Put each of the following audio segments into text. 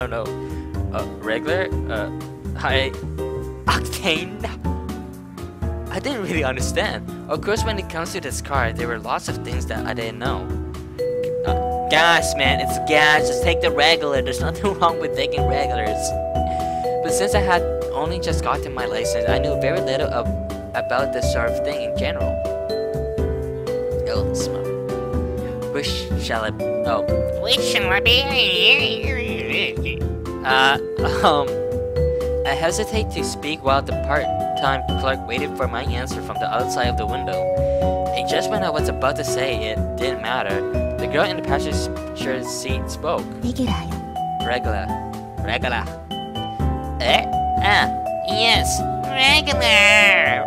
don't know. Regular? High octane? I didn't really understand. Of course, when it comes to this car, there were lots of things that I didn't know. Gas, man, it's gas. Just take the regular. There's nothing wrong with taking regulars. But since I had only just gotten my license, I knew very little about this sort of thing in general. Oh, smart. Which shall I? Oh, which shall I be? I hesitate to speak while the part-time clerk waited for my answer from the outside of the window. And just when I was about to say it didn't matter, the girl in the passenger seat spoke. Regular. Regular. Yes, regular.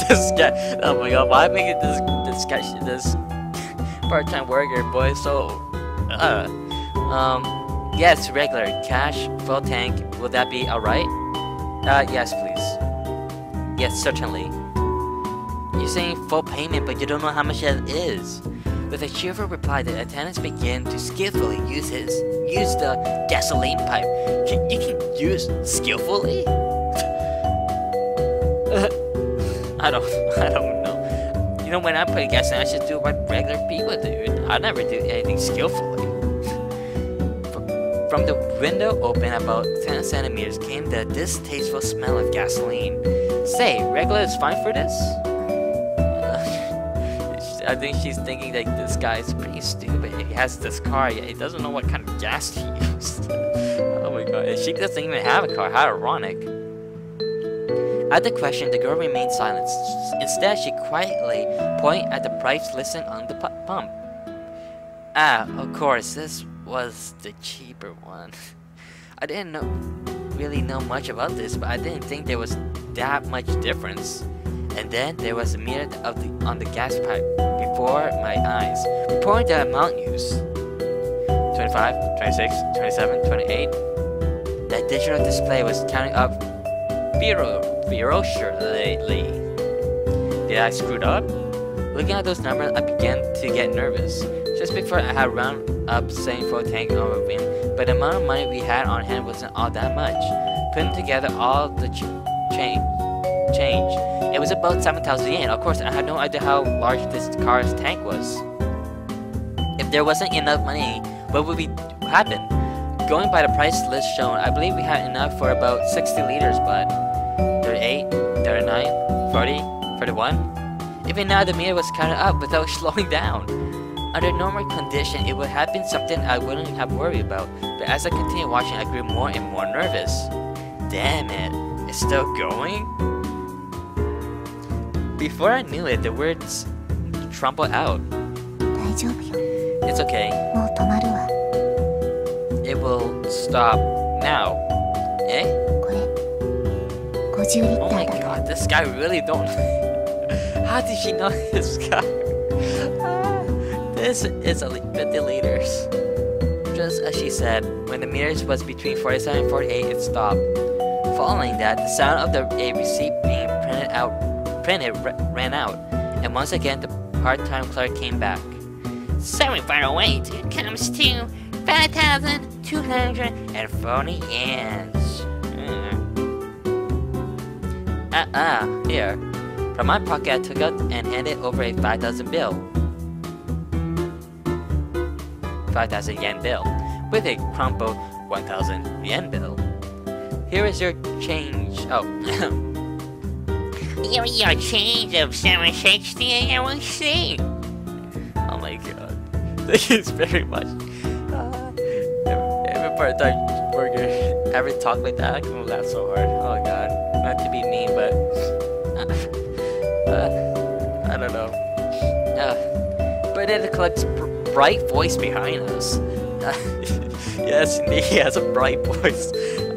This guy, oh my god, why make it this part-time worker boy so, yes, regular, cash, full tank, will that be alright? Yes, please. Yes, certainly. You're saying full payment, but you don't know how much that is. With a cheerful reply, the attendant began to skillfully use the gasoline pipe. You can use skillfully? I don't know. You know, when I put gasoline, I should do what regular people do. I never do anything skillfully. From the window open about 10 centimeters came the distasteful smell of gasoline. Say, regular is fine for this? I think she's thinking that this guy is pretty stupid. He has this car, yet he doesn't know what kind of gas to use. Oh my god, she doesn't even have a car. How ironic. At the question, the girl remained silent. Instead, she quietly pointed at the price listed on the pump. Ah, of course, this was the cheaper one. I didn't really know much about this, but I didn't think there was that much difference. And then there was a meter on the gas pipe before my eyes, reporting the amount used. 25, 26, 27, 28. That digital display was counting up ferociously. Did I screw up? Looking at those numbers, I began to get nervous. Just before I had round up saying full tank on a whim, but the amount of money we had on hand wasn't all that much. Putting together all the change, it was about 7,000 yen. Of course, I had no idea how large this car's tank was. If there wasn't enough money, what would happen? Going by the price list shown, I believe we had enough for about 60 liters, but 38, 39, 40, 41. Even now, the meter was counted up without slowing down. Under normal condition, it would have been something I wouldn't have worried about, but as I continued watching, I grew more and more nervous. Damn it, it's still going? Before I knew it, the words trumbled out. It's okay. It will stop now. Eh? Oh my god, this guy really don't... How did she know this guy? This is 50 liters. Just as she said, when the meters was between 47 and 48, it stopped. Following that, the sound of a receipt being ran out, and once again the part-time clerk came back. 708 comes to 5,240 yens. Here. From my pocket, I took out and handed over a 5,000 bill. 5,000 yen bill, with a crumpled 1,000 yen bill. Here is your change. Oh. Here is your change of 760, I will see. Oh my god. Thank you very much. Every part-time worker ever talk like that, I can laugh so hard. Oh god. Not to be mean, but I don't know. But then the clerk's bright voice behind us. Yes, indeed, he has a bright voice.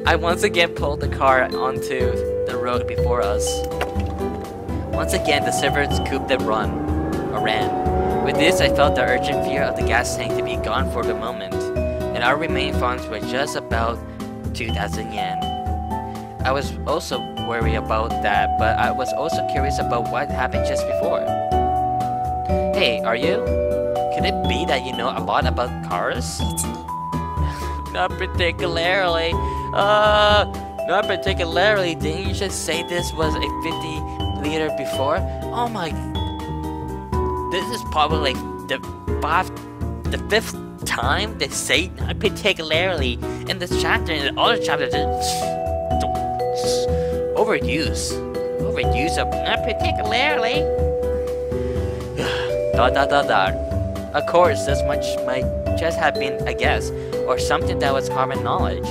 I once again pulled the car onto the road before us. Once again, the server scooped and ran. With this, I felt the urgent fear of the gas tank to be gone for the moment, and our remaining funds were just about 2,000 yen. I was also worried about that, but I was also curious about what happened just before. Hey, are you? Could it be that you know a lot about cars? Not particularly. Not particularly. Didn't you just say this was a 50-liter before? Oh my. This is probably like the fifth time they say not particularly in this chapter. In the other chapters, overuse of not particularly. Of course, this much might just have been a guess, or something that was common knowledge.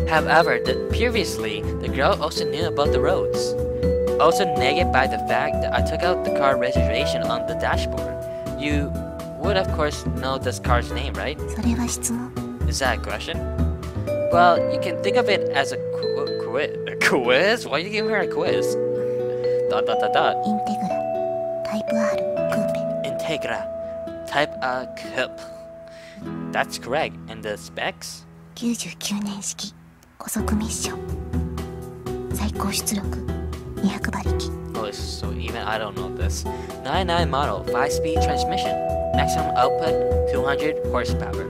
However, previously, the girl also knew about the roads. Also negated by the fact that I took out the car registration on the dashboard. You would of course know this car's name, right? それは質問 Is that a question? Well, you can think of it as a quiz. A quiz? Why are you giving her a quiz? Dot dot dot dot. インテグラタイプ R クーペ Integra. Type A Coupe. That's correct. And the specs? 99年式高速ミッション最高出力200馬力 Oh, so even I don't know this. 99 model, 5-speed transmission. Maximum output, 200 horsepower.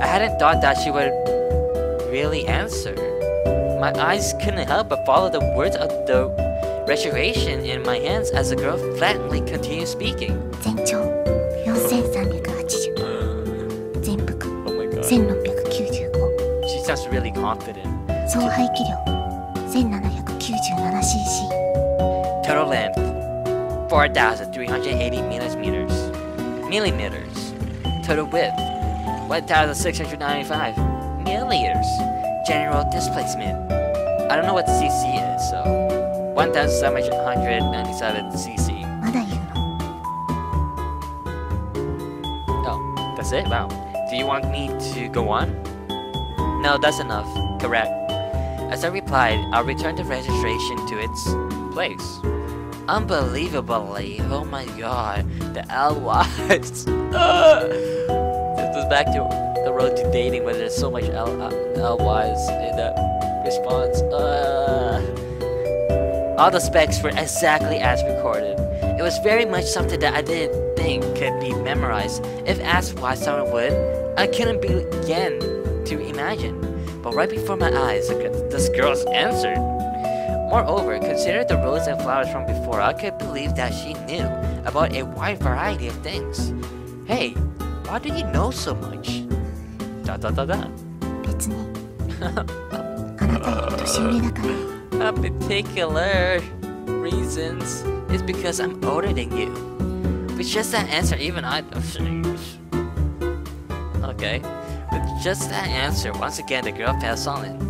I hadn't thought that she would really answer. My eyes couldn't help but follow the words of the reservation in my hands as the girl flatly continued speaking. 全長4380全幅 Oh my god. 1695 She sounds really confident. 総排気量 1797cc Total length, 4,380 millimeters. Total width, 1,695 milliliters. General displacement. I don't know what cc is, so 1,797 cc. まだ言うの Oh, that's it? Wow. Do you want me to go on? No, that's enough. Correct. As I replied, I'll return the registration to its place. Unbelievably, oh my god, the LYs. This is back to the road to dating where there's so much LYs in the response. All the specs were exactly as recorded. It was very much something that I didn't think could be memorized. If asked why someone would, I couldn't begin to imagine. But right before my eyes, this girl's answered. Moreover, considering the roses and flowers from before, I could believe that she knew about a wide variety of things. Hey, why do you know so much? Dot dot dot dot. 別にあなたより年上だから A particular reasons is because I'm older than you. With just that answer, even I. Okay. With just that answer, once again the girl fell silent.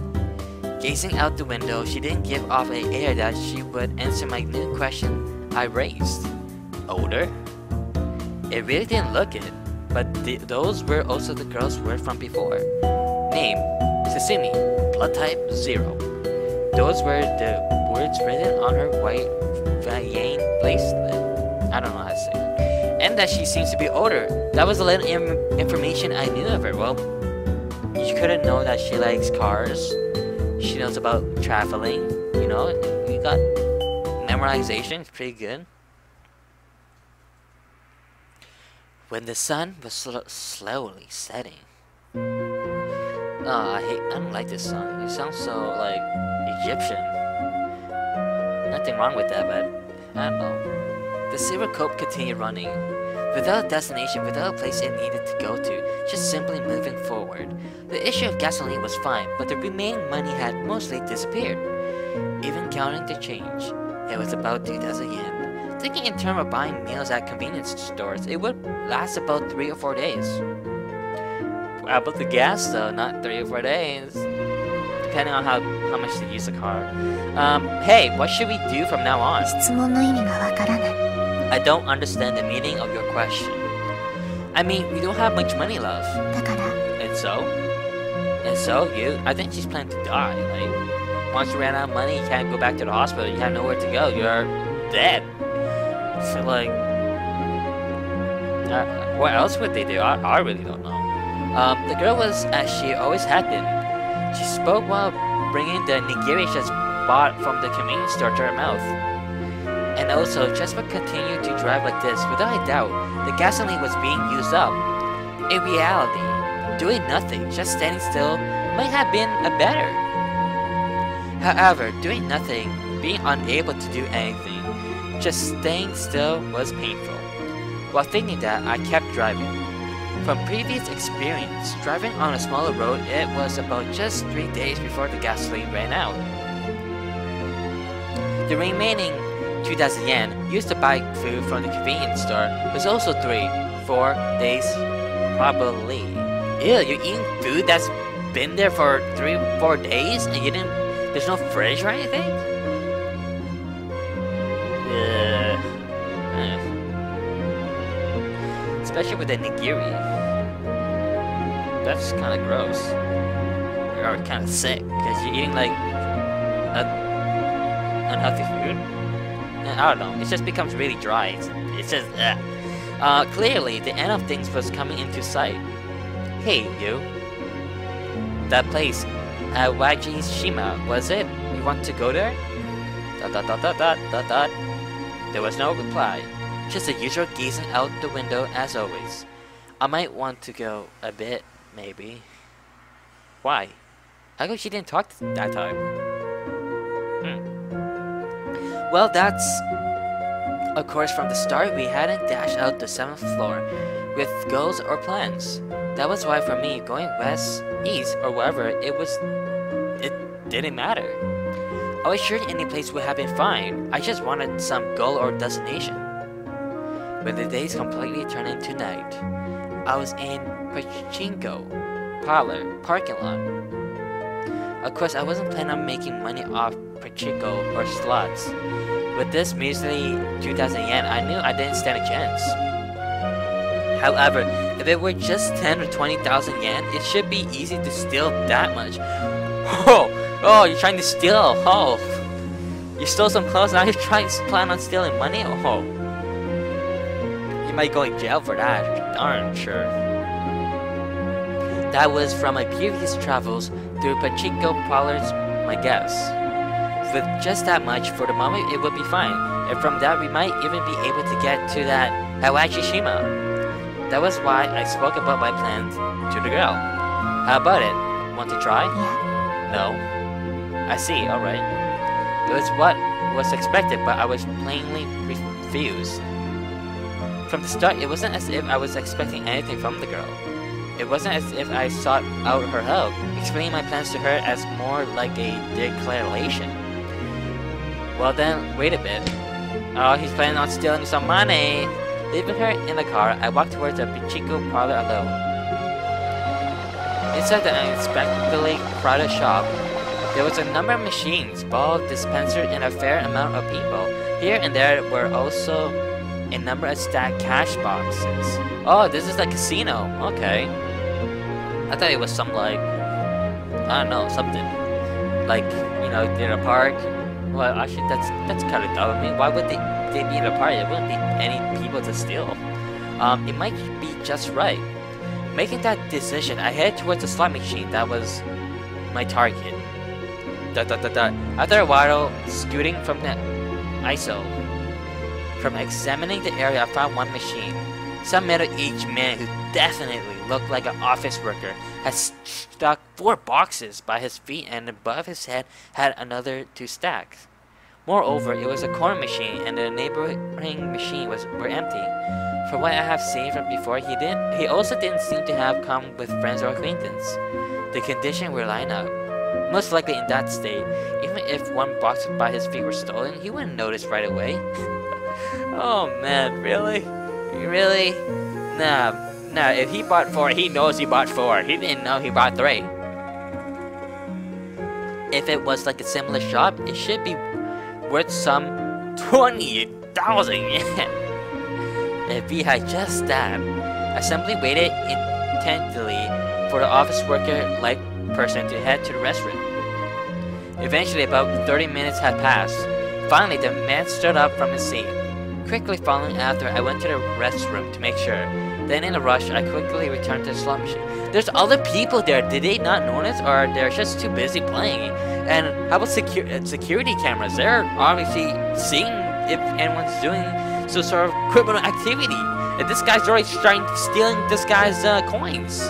Gazing out the window, she didn't give off an air that she would answer my new question I raised. Older? It really didn't look it, but those were also the girl's words from before. Name, Sasimi, blood type 0. Those were the words written on her white Vayane bracelet. I don't know how to say it. And that she seems to be older. That was a little information I knew of her. Well, you couldn't know that she likes cars. She knows about traveling. You know, you got memorization. It's pretty good. When the sun was slowly setting. Oh, I don't like this song. It sounds so like Egyptian. Nothing wrong with that, but I don't know. The silver cope continued running, without a destination, without a place it needed to go to, just simply moving forward. The issue of gasoline was fine, but the remaining money had mostly disappeared. Even counting the change, it was about 2,000 yen. Thinking in terms of buying meals at convenience stores, it would last about 3 or 4 days. How about the gas though? Not 3 or 4 days. Depending on how much they use the car. Hey, what should we do from now on? 質問の意味がわからない I don't understand the meaning of your question. I mean, we don't have much money left. だから And so? I think she's planning to die. Like, once you ran out of money, you can't go back to the hospital. You have nowhere to go. You're dead. So like, what else would they do? I really don't know. The girl was as she always had been. She spoke while bringing the nigiri just bought from the convenience store to her mouth. And also, just would continue to drive like this, without a doubt, the gasoline was being used up. In reality, doing nothing, just standing still, might have been a better. However, doing nothing, being unable to do anything, just staying still was painful. While thinking that, I kept driving. From previous experience, driving on a smaller road, it was about just 3 days before the gasoline ran out. The remaining 2,000 yen used to buy food from the convenience store was also 3-4 days probably. Ew, you're eating food that's been there for 3-4 days and you didn't, there's no fridge or anything? Especially with the nigiri. That's kind of gross. Or kind of sick, because you're eating like unhealthy food. I don't know, it just becomes really dry. It's just, clearly, the end of things was coming into sight. Hey, you. That place at Wajishima, was it? You want to go there? There was no reply. Just the usual gazing out the window as always. I might want to go a bit, maybe. Why? How come she didn't talk that time? Well, that's... Of course, from the start, we hadn't dashed out the 7th floor with goals or plans. That was why for me, going west, east, or wherever, it didn't matter. I was sure any place would have been fine. I just wanted some goal or destination. When the days completely turned into night, I was in pachinko parlor parking lot. Of course, I wasn't planning on making money off pachinko or slots. With this measly 2,000 yen, I knew I didn't stand a chance. However, if it were just 10 or 20,000 yen, it should be easy to steal that much. Oh, you're trying to steal. Oh, you stole some clothes, now you're plan on stealing money? Oh, you might go in jail for that, darn sure. That was from my previous travels through pachinko parlors, my guess. With just that much, for the moment it would be fine, and from that we might even be able to get to that Hawajishima. That was why I spoke about my plans to the girl. How about it? Want to try? Yeah. No? I see, alright. It was what was expected, but I was plainly refused. From the start, it wasn't as if I was expecting anything from the girl. It wasn't as if I sought out her help, explaining my plans to her as more like a declaration. Well then, wait a bit. Oh, he's planning on stealing some money! Leaving her in the car, I walked towards the pachinko parlor alone. Inside the unexpectedly crowded shop, there was a number of machines, ball dispensers, and a fair amount of people. Here and there were also a number of stacked cash boxes. Oh, this is a casino. Okay. I thought it was some like, I don't know, something. Like, you know, in a park. Well, actually, that's kind of dumb. I mean, why would they be in a park? There wouldn't be any people to steal. It might be just right. Making that decision, I headed towards the slot machine that was my target. After a while, scooting from the ISO. From examining the area, I found one machine. Some middle-aged man who definitely looked like an office worker had stuck 4 boxes by his feet, and above his head had another 2 stacks. Moreover, it was a corn machine, and the neighboring machine were empty. From what I have seen from before, he also didn't seem to have come with friends or acquaintance. The condition were lined up. Most likely in that state, even if 1 box by his feet were stolen, he wouldn't notice right away. Oh man, really? Really? Nah, if he bought 4, he knows he bought 4. He didn't know he bought 3. If it was like a similar shop, it should be worth some 20,000 yen. If he had just that, I simply waited intently for the office worker-like person to head to the restroom. Eventually, about 30 minutes had passed. Finally, the man stood up from his seat. Quickly following after, I went to the restroom to make sure. Then in a rush, I quickly returned to the slot machine. There's other people there. Did they not notice, or they're just too busy playing? And how about security cameras? They're obviously seeing if anyone's doing some sort of criminal activity. And this guy's already starting stealing this guy's coins.